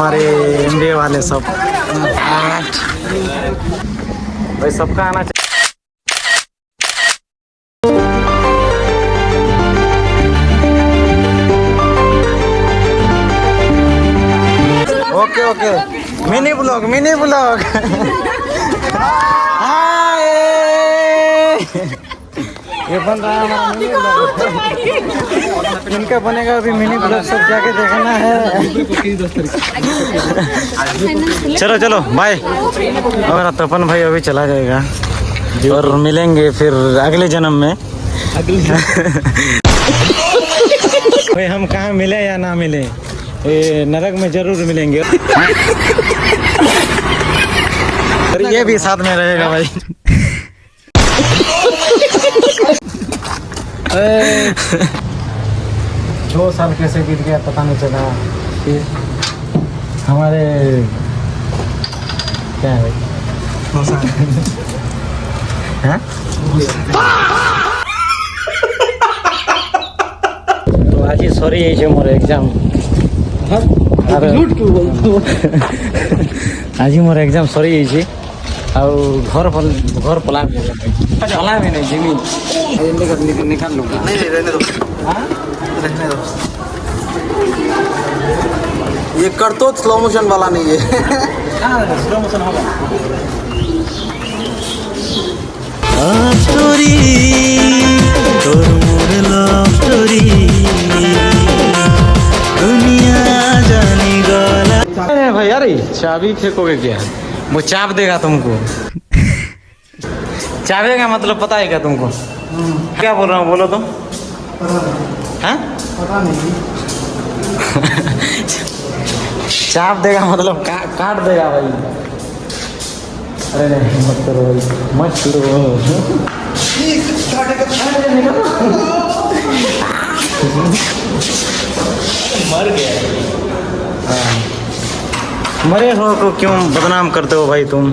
हमारे एमबीए वाले सब भाई सबका आना चाहिए। ओके ओके मिनी ब्लॉग ये बन रहा है हमारा मिनी ब्लॉग। इनका बनेगा अभी मिनी ब्लॉग, सब जाके देखना है। चलो चलो बाय। और तपन भाई अभी चला जाएगा और मिलेंगे फिर अगले जन्म में। भाई हम कहाँ मिले या ना मिले, ये नरक में जरूर मिलेंगे। और ये भी साथ में रहेगा भाई। 2 साल कैसे बीत गया पता नहीं चला। फिर हमारे क्या है भाई 2 साल हैं? तो आज ही सॉरी है मोर एग्जाम। आज मोर एग्जाम सरी जाइए घर पला पला भी नहीं जिमी निकाल लूँगा। नहीं रहने दो, रहने दो। ये कर तो स्लो मोशन वाला नहीं है। स्लो मोशन होगा। स्टोरी तोर मोर लव स्टोरी दुनिया जानी गला। अरे भाई यार चाबी फेंकोगे क्या? वो चाप देगा तुमको। चाबी का मतलब पता है क्या तुमको? क्या बोल रहा हूँ बोलो तुम। हाँ पता नहीं। चाप देगा मतलब काट देगा भाई। अरे नहीं मत करो भाई, मत करो। मर गया। हाँ मरे हो तो क्यों बदनाम करते हो भाई तुम?